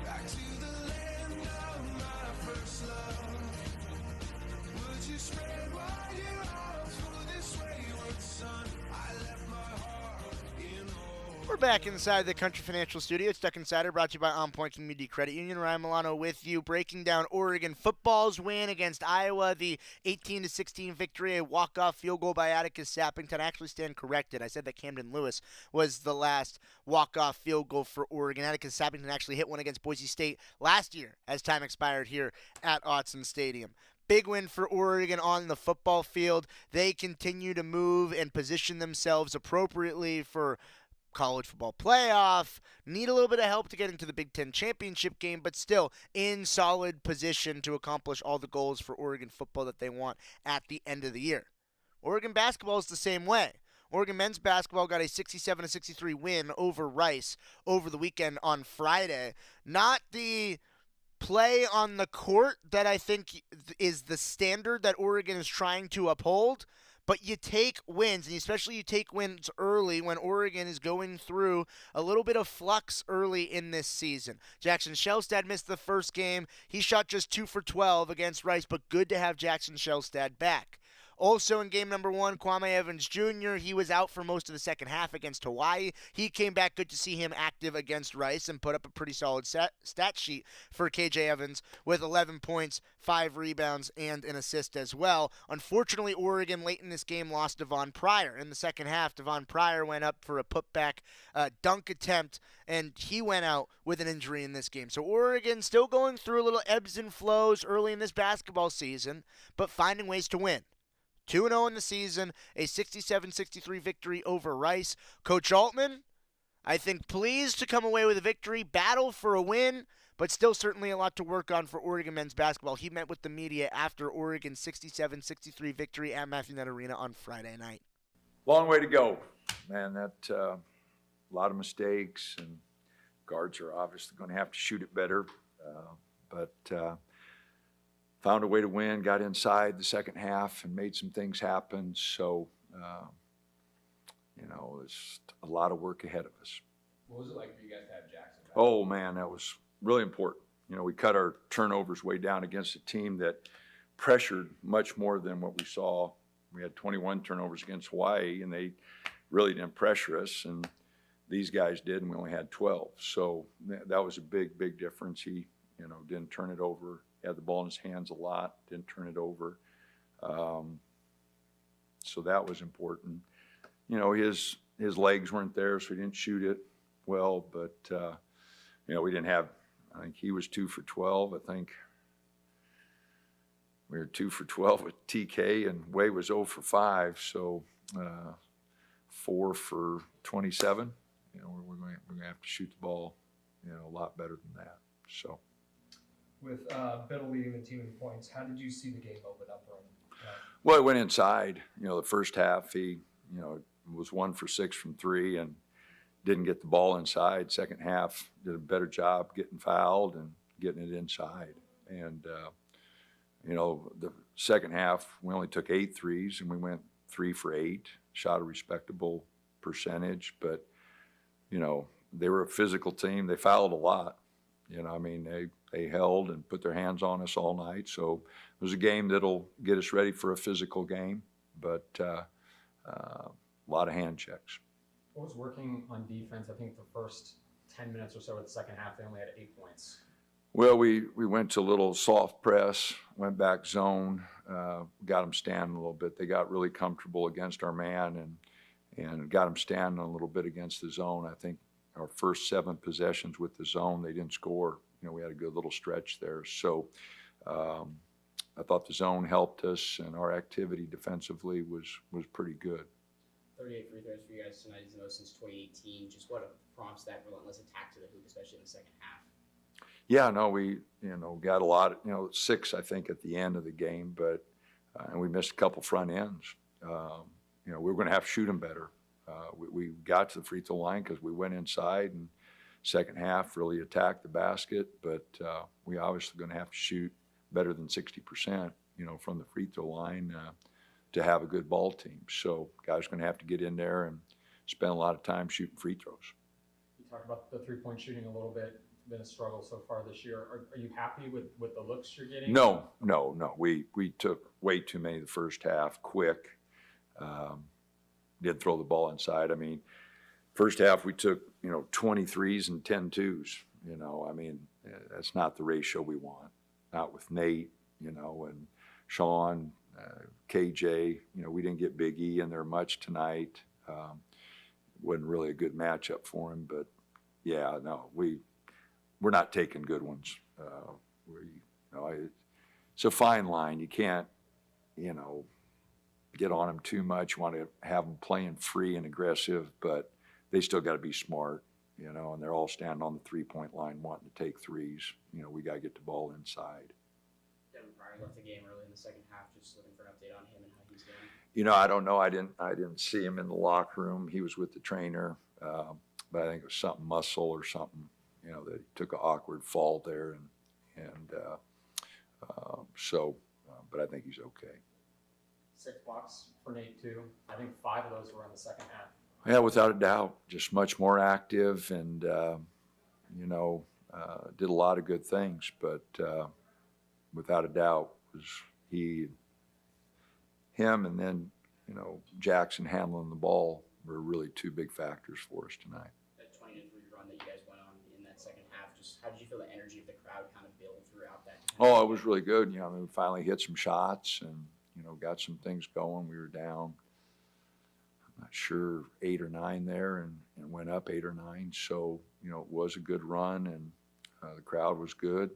back to the land of my first love. Would you spread wide your arms for this wayward son? I left my heart in home. We're back inside the Country Financial Studio. It's Duck Insider, brought to you by OnPoint Community Credit Union. Ryan Milano with you, breaking down Oregon football's win against Iowa, the 18-16 victory, a walk-off field goal by Atticus Sappington. I actually stand corrected. I said that Camden Lewis was the last walk-off field goal for Oregon. Atticus Sappington actually hit one against Boise State last year as time expired here at Autzen Stadium. Big win for Oregon on the football field. They continue to move and position themselves appropriately for college football playoff, need a little bit of help to get into the Big Ten championship game, but still in solid position to accomplish all the goals for Oregon football that they want at the end of the year. Oregon basketball is the same way. Oregon men's basketball got a 67-63 win over Rice over the weekend on Friday. Not the play on the court that I think is the standard that Oregon is trying to uphold, but you take wins, and especially you take wins early when Oregon is going through a little bit of flux early in this season. Jackson Shelstad missed the first game. He shot just 2 for 12 against Rice, but good to have Jackson Shelstad back. Also in game number 1, Kwame Evans Jr., he was out for most of the second half against Hawaii. He came back. Good to see him active against Rice and put up a pretty solid stat sheet for KJ Evans with 11 points, 5 rebounds, and an assist as well. Unfortunately, Oregon late in this game lost Devon Pryor. In the second half, Devon Pryor went up for a putback dunk attempt, and he went out with an injury in this game. So Oregon still going through a little ebbs and flows early in this basketball season, but finding ways to win. 2-0 in the season, a 67-63 victory over Rice. Coach Altman, I think, pleased to come away with a victory, battle for a win, but still certainly a lot to work on for Oregon men's basketball. He met with the media after Oregon's 67-63 victory at Matthew Nutt Arena on Friday night. Long way to go, man. That a lot of mistakes, and guards are obviously going to have to shoot it better, but found a way to win, got inside the second half and made some things happen. So, there's a lot of work ahead of us. What was it like for you guys to have Jackson back? Oh, man, that was really important. We cut our turnovers way down against a team that pressured much more than what we saw. We had 21 turnovers against Hawaii, and they really didn't pressure us, and these guys did, and we only had 12. So that was a big, big difference. He, didn't turn it over. He had the ball in his hands a lot, didn't turn it over. So that was important. His legs weren't there, so he didn't shoot it well. But, we didn't have, I think he was 2 for 12. I think we were 2 for 12 with TK, and Way was 0 for 5. So 4 for 27. We're going to have to shoot the ball, a lot better than that. So. With Biddle leading the team in points, how did you see the game open up for him? Well, it went inside. The first half he, was 1 for 6 from 3 and didn't get the ball inside. Second half did a better job getting fouled and getting it inside. And, the second half we only took 8 threes and we went 3 for 8, shot a respectable percentage. But, they were a physical team. They fouled a lot. They held and put their hands on us all night. So it was a game that'll get us ready for a physical game, but a lot of hand checks. What was working on defense? I think the first 10 minutes or so of the second half, they only had 8 points. Well, we went to a little soft press, went back zone, got them standing a little bit. They got really comfortable against our man and got them standing a little bit against the zone. I think our first 7 possessions with the zone, they didn't score. We had a good little stretch there. So I thought the zone helped us, and our activity defensively was pretty good. 38 free throws for you guys tonight is the most since 2018. Just what prompts that relentless attack to the hoop, especially in the second half? Yeah, no, we got a lot, 6 I think at the end of the game, but and we missed a couple front ends. We were going to have to shoot them better. We got to the free throw line because we went inside, and second half really attacked the basket, but we obviously going to have to shoot better than 60%, from the free throw line to have a good ball team. So guys are going to have to get in there and spend a lot of time shooting free throws. You talked about the three-point shooting a little bit. It's been a struggle so far this year. Are you happy with the looks you're getting? No. We took way too many the first half, quick. Did throw the ball inside. First half we took, 23s and 10 twos. That's not the ratio we want. Not with Nate, and Sean, KJ. We didn't get Big E in there much tonight. Wasn't really a good matchup for him, but yeah, no, we're not taking good ones. It's a fine line. You can't, get on them too much. You want to have them playing free and aggressive, but they still got to be smart, and they're all standing on the three-point line wanting to take threes. We got to get the ball inside. Devin Pryor left the game early in the second half. Just looking for an update on him and how he's doing. I don't know. I didn't see him in the locker room. He was with the trainer, but I think it was something muscle or something. That he took an awkward fall there, but I think he's okay. 6 blocks for Nate too. I think 5 of those were in the second half. Yeah, without a doubt, just much more active and, did a lot of good things, but without a doubt was him and then, Jackson handling the ball were really 2 big factors for us tonight. That 20-3 run that you guys went on in that second half, just how did you feel the energy of the crowd kind of build throughout that? Oh, it was really good. We finally hit some shots and, got some things going. We were down, I'm not sure, 8 or 9 there and went up 8 or 9. So, it was a good run and the crowd was good.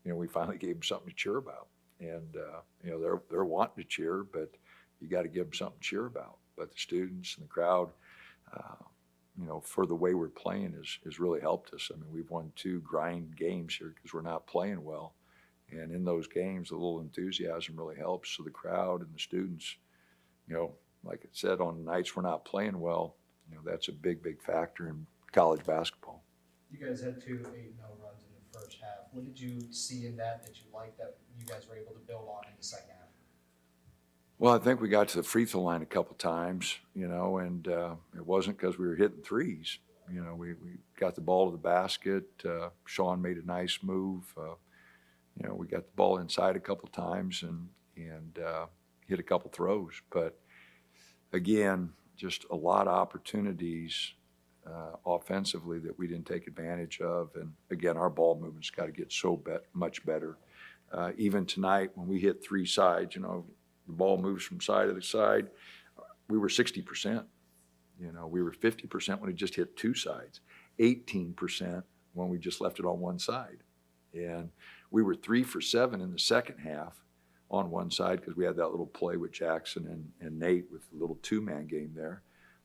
We finally gave them something to cheer about. And, they're wanting to cheer, but you got to give them something to cheer about. But the students and the crowd, for the way we're playing has really helped us. I mean, we've won 2 grind games here because we're not playing well. And in those games, a little enthusiasm really helps. So the crowd and the students, like I said, on nights we're not playing well, that's a big, big factor in college basketball. You guys had 2 8-0 runs in the first half. What did you see in that you liked that you guys were able to build on in the second half? Well, I think we got to the free throw line a couple times, and it wasn't because we were hitting threes. We got the ball to the basket. Sean made a nice move. We got the ball inside a couple times and hit a couple throws. But again, just a lot of opportunities offensively that we didn't take advantage of. And again, our ball movement's got to get much better. Even tonight, when we hit 3 sides, the ball moves from side to side. We were 60%. We were 50% when it just hit 2 sides, 18% when we just left it on one side. And we were 3 for 7 in the second half on one side because we had that little play with Jackson and Nate with a little 2-man game there.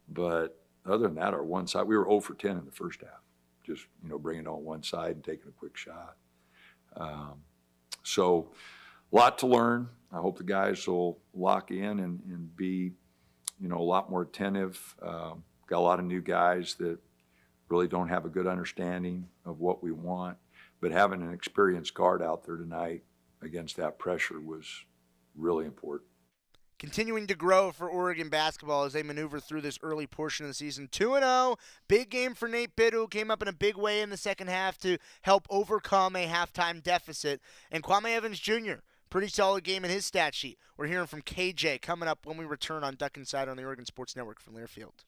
But other than that, our one side, we were 0 for 10 in the first half, just, bringing it on one side and taking a quick shot. So a lot to learn. I hope the guys will lock in and be, a lot more attentive. Got a lot of new guys that really don't have a good understanding of what we want. But having an experienced guard out there tonight against that pressure was really important. Continuing to grow for Oregon basketball as they maneuver through this early portion of the season. 2-0, big game for Nate Biddle, came up in a big way in the second half to help overcome a halftime deficit. And Kwame Evans Jr., pretty solid game in his stat sheet. We're hearing from KJ coming up when we return on Duck Insider on the Oregon Sports Network from Learfield.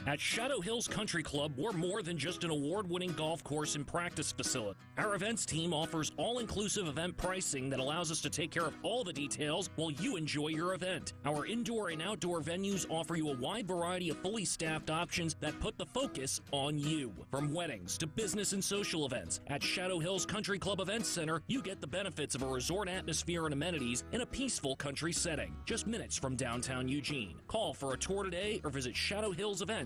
At Shadow Hills Country Club, we're more than just an award-winning golf course and practice facility. Our events team offers all-inclusive event pricing that allows us to take care of all the details while you enjoy your event. Our indoor and outdoor venues offer you a wide variety of fully staffed options that put the focus on you. From weddings to business and social events, at Shadow Hills Country Club Events Center, you get the benefits of a resort atmosphere and amenities in a peaceful country setting, just minutes from downtown Eugene. Call for a tour today or visit shadowhillsevents.com.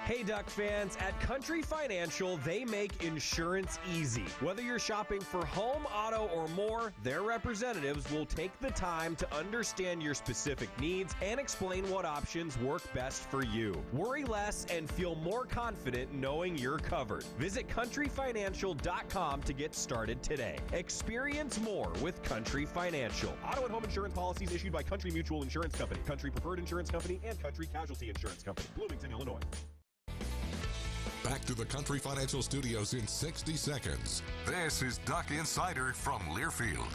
Hey Duck fans, at Country Financial, they make insurance easy. Whether you're shopping for home, auto, or more, their representatives will take the time to understand your specific needs and explain what options work best for you. Worry less and feel more confident knowing you're covered. Visit countryfinancial.com to get started today. Experience more with Country Financial. Auto and home insurance policies issued by Country Mutual Insurance Company, Country Preferred Insurance Company, and Country Casualty Insurance Company, Bloomington, Illinois. Back to the Country Financial Studios in 60 seconds. This is Duck Insider from Learfield.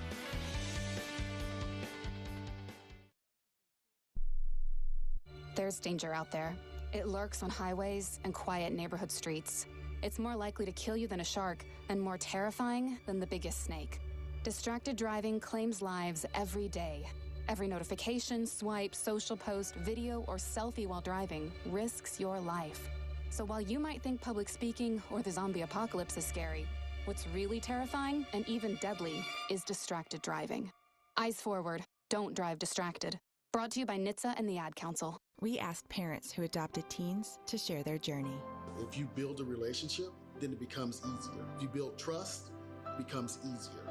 There's danger out there. It lurks on highways and quiet neighborhood streets. It's more likely to kill you than a shark and more terrifying than the biggest snake. Distracted driving claims lives every day. Every notification, swipe, social post, video, or selfie while driving risks your life. So while you might think public speaking or the zombie apocalypse is scary, what's really terrifying and even deadly is distracted driving. Eyes forward, don't drive distracted. Brought to you by NHTSA and the Ad Council. We asked parents who adopted teens to share their journey. If you build a relationship, then it becomes easier. If you build trust, it becomes easier.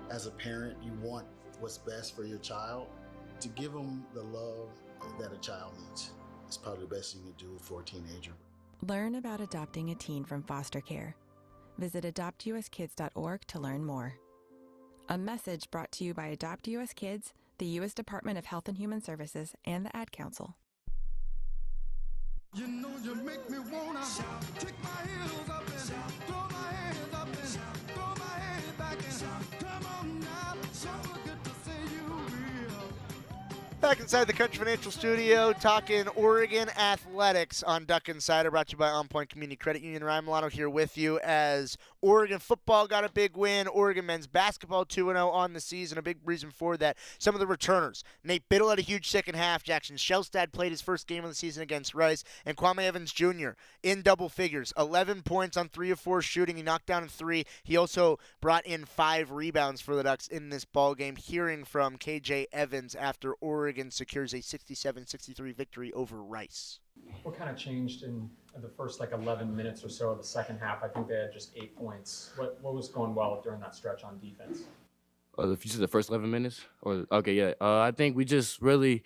As a parent, you want what's best for your child. To give them the love that a child needs is probably the best you can do for a teenager. Learn about adopting a teen from foster care. Visit adoptuskids.org to learn more. A message brought to you by Adopt US Kids, the U.S. Department of Health and Human Services, and the Ad Council. You know you make me wanna kick my heels up and throw my hands up and throw my head back and come on now. So good to see you real. Back inside the Country Financial Studio, talking Oregon athletics on Duck Insider, brought to you by OnPoint Community Credit Union. Ryan Milano here with you as Oregon football got a big win. Oregon men's basketball 2-0 on the season. A big reason for that, some of the returners. Nate Biddle had a huge second half. Jackson Shelstad played his first game of the season against Rice. And Kwame Evans Jr. in double figures. 11 points on 3 of 4 shooting. He knocked down 3. He also brought in 5 rebounds for the Ducks in this ball game. Hearing from KJ Evans after Oregon secures a 67-63 victory over Rice. What kind of changed in the first 11 minutes or so of the second half? I think they had just 8 points. What was going well during that stretch on defense? If you said the first 11 minutes? I think we just really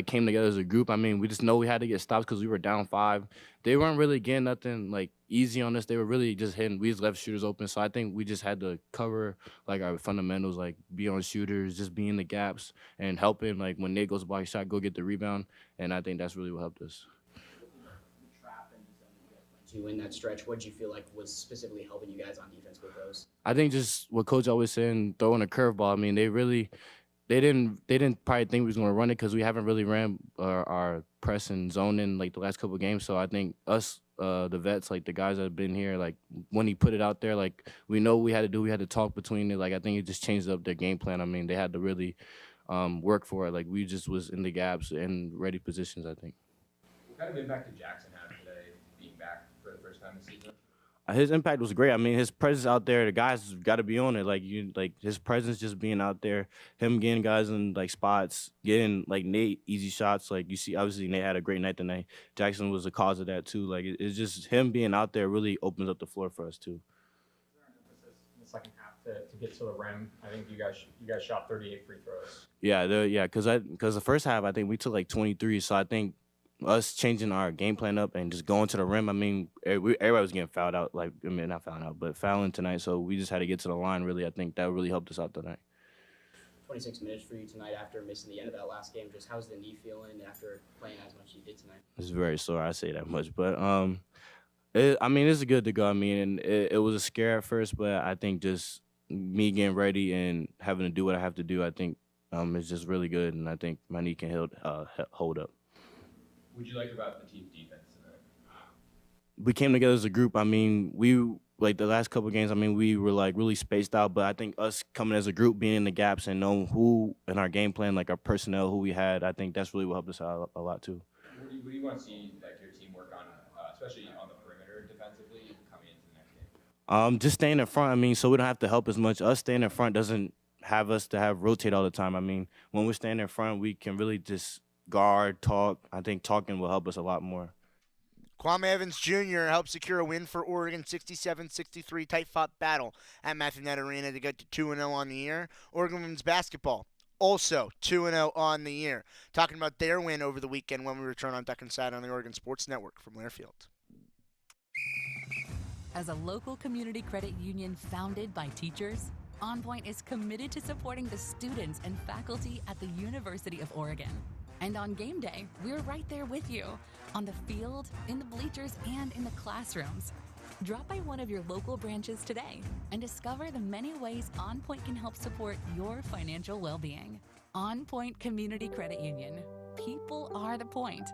came together as a group. I mean, we just know we had to get stops because we were down 5. They weren't really getting nothing easy on us. They were really just hitting. We just left shooters open. So I think we just had to cover our fundamentals, be on shooters, just be in the gaps and helping. When Nate goes by shot, go get the rebound. And I think that's really what helped us. In that stretch, what did you feel like was specifically helping you guys on defense with those? I think just what Coach always saying, throwing a curveball. I mean, they didn't probably think we was going to run it because we haven't really ran our press and zone in the last couple of games. So I think us, the vets, the guys that have been here, when he put it out there, we know what we had to do. We had to talk between it. I think it just changed up their game plan. I mean, they had to really work for it. We just was in the gaps and ready positions, I think. What kind of impact did Jackson have today being back for the first time this season? His impact was great. I mean, his presence out there, the guys got to be on it. His presence just being out there, him getting guys in spots, getting Nate easy shots. You see, obviously Nate had a great night tonight. Jackson was the cause of that too. It's just him being out there really opens up the floor for us too. Is there an emphasis in the second half to get to the rim? I think you guys shot 38 free throws. Yeah, because the first half I think we took 23. So I think us changing our game plan up and just going to the rim. I mean, everybody was getting fouled out. Not fouled out, but fouling tonight. So we just had to get to the line. Really, I think that really helped us out tonight. 26 minutes for you tonight after missing the end of that last game. Just how's the knee feeling after playing as much as you did tonight? It's very sore. I say that much, but it's good to go. I mean, and it was a scare at first, but I think just me getting ready and having to do what I have to do, I think it's just really good, and I think my knee can hold up. What did you like about the team's defense tonight? We came together as a group. I mean, we the last couple of games, I mean, we were really spaced out, but I think us coming as a group, being in the gaps and knowing who in our game plan, our personnel, who we had, I think that's really what helped us out a lot too. What do you want to see your team work on, especially on the perimeter defensively coming into the next game? Just staying in front. I mean, so we don't have to help as much. Us staying in front doesn't have us to rotate all the time. I mean, when we're standing in front, we can really just guard, talk. I think talking will help us a lot more. Kwame Evans Jr. helped secure a win for Oregon, 67-63 tight-fought battle at Matthew Knight Arena to get to 2-0 on the year. Oregon women's basketball also 2-0 on the year. Talking about their win over the weekend when we return on Duck Inside on the Oregon Sports Network from Learfield. As a local community credit union founded by teachers, OnPoint is committed to supporting the students and faculty at the University of Oregon. And on game day, we're right there with you, on the field, in the bleachers, and in the classrooms. Drop by one of your local branches today and discover the many ways OnPoint can help support your financial well-being. OnPoint Community Credit Union. People are the point.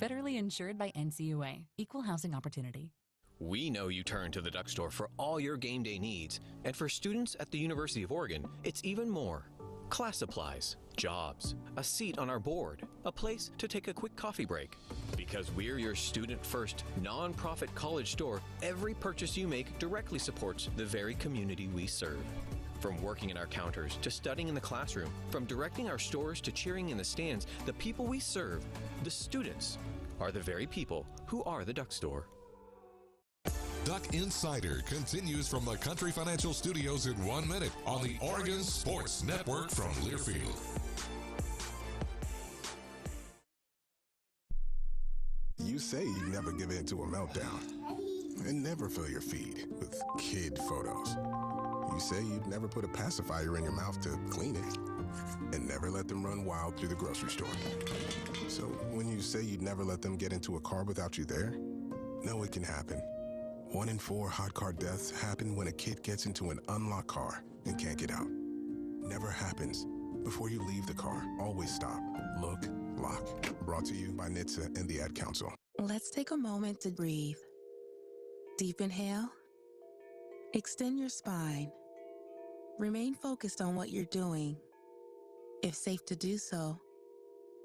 Federally insured by NCUA. Equal housing opportunity. We know you turn to the Duck Store for all your game day needs. And for students at the University of Oregon, it's even more. Class supplies, jobs, a seat on our board, a place to take a quick coffee break. Because we're your student-first, non-profit college store, every purchase you make directly supports the very community we serve. From working in our counters to studying in the classroom, from directing our stores to cheering in the stands, the people we serve, the students, are the very people who are the Duck Store. Duck Insider continues from the Country Financial Studios in 1 minute on the Oregon Sports Network from Learfield. You say you never give in to a meltdown and never fill your feed with kid photos. You say you'd never put a pacifier in your mouth to clean it. and never let them run wild through the grocery store. So when you say you'd never let them get into a car without you there, know it can happen. 1 in 4 hot car deaths happen when a kid gets into an unlocked car and can't get out. Never happens. Before you leave the car, always stop, look, lock. Brought to you by NHTSA and the Ad Council. Let's take a moment to breathe. Deep inhale. Extend your spine. Remain focused on what you're doing. If safe to do so,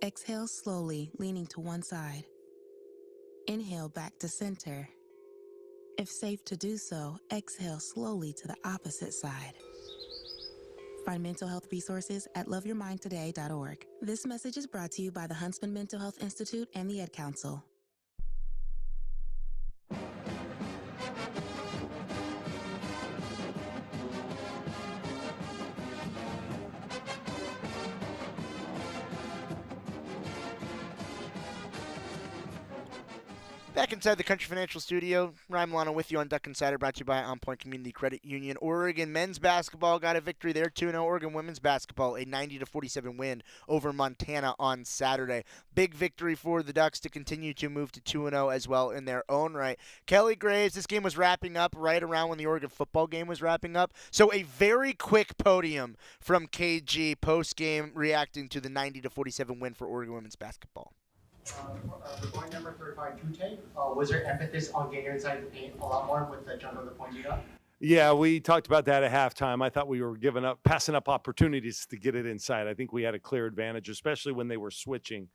exhale slowly, leaning to one side. Inhale back to center. If safe to do so, exhale slowly to the opposite side. Find mental health resources at loveyourmindtoday.org. This message is brought to you by the Huntsman Mental Health Institute and the Ad Council. Back inside the Country Financial Studio, Ryan Milano with you on Duck Insider, brought to you by OnPoint Community Credit Union. Oregon men's basketball got a victory there, 2-0. Oregon women's basketball, a 90-47 win over Montana on Saturday. Big victory for the Ducks to continue to move to 2-0 as well in their own right. Kelly Graves, this game was wrapping up right around when the Oregon football game was wrapping up. So a very quick podium from KG post-game reacting to the 90-47 win for Oregon women's basketball. Point number 35, Tute, was there emphasis on getting inside the paint a lot more with the jump of the points you got? Yeah, we talked about that at halftime. I thought we were passing up opportunities to get it inside. I think we had a clear advantage, especially when they were switching,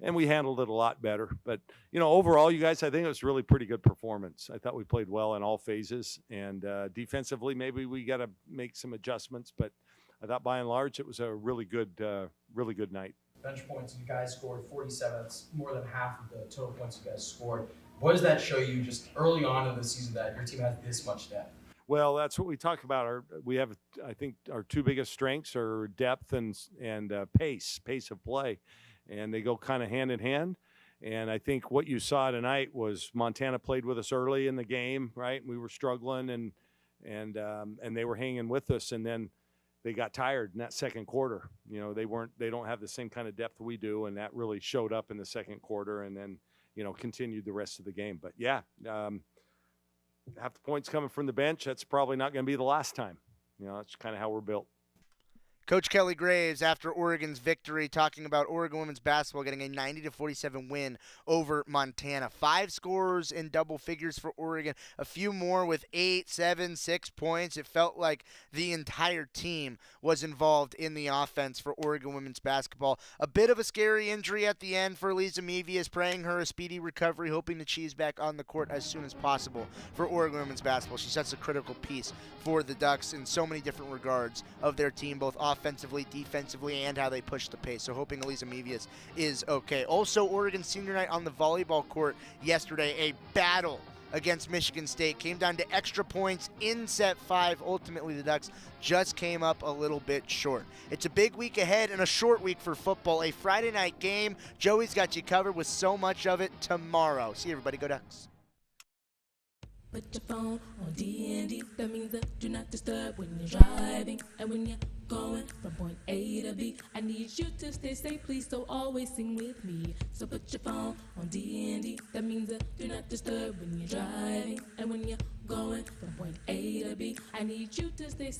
and we handled it a lot better. But, overall, you guys, I think it was really pretty good performance. I thought we played well in all phases, and defensively, maybe we got to make some adjustments. But I thought by and large it was a really good night. Bench points, you guys scored 47. That's more than half of the total points you guys scored. What does that show you just early on in the season that your team has this much depth? Well, that's what we talk about. I think our two biggest strengths are depth and pace of play, and they go kind of hand in hand. And I think what you saw tonight was Montana played with us early in the game, right? We were struggling, and they were hanging with us, and then they got tired in that second quarter. They don't have the same kind of depth we do, and that really showed up in the second quarter, and then continued the rest of the game. But yeah, half the points coming from the bench. That's probably not going to be the last time. That's kind of how we're built. Coach Kelly Graves, after Oregon's victory, talking about Oregon women's basketball getting a 90-47 win over Montana. 5 scorers in double figures for Oregon, a few more with 8, 7, 6 points. It felt like the entire team was involved in the offense for Oregon women's basketball. A bit of a scary injury at the end for Lisa Mevius, praying her a speedy recovery, hoping that she's back on the court as soon as possible for Oregon women's basketball. She's such a critical piece for the Ducks in so many different regards of their team, both offensively, defensively, and how they push the pace. So hoping Elisa Mevius is okay. Also, Oregon senior night on the volleyball court yesterday, a battle against Michigan State. Came down to extra points in set 5. Ultimately, the Ducks just came up a little bit short. It's a big week ahead and a short week for football. A Friday night game. Joey's got you covered with so much of it tomorrow. See you, everybody. Go Ducks. Put your phone on D&D, that means that do not disturb when you're driving. And when you're going from point A to B, I need you to stay safe, please, so always sing with me. So put your phone on D&D, that means that do not disturb when you're driving. And when you're going from point A to B, I need you to stay safe.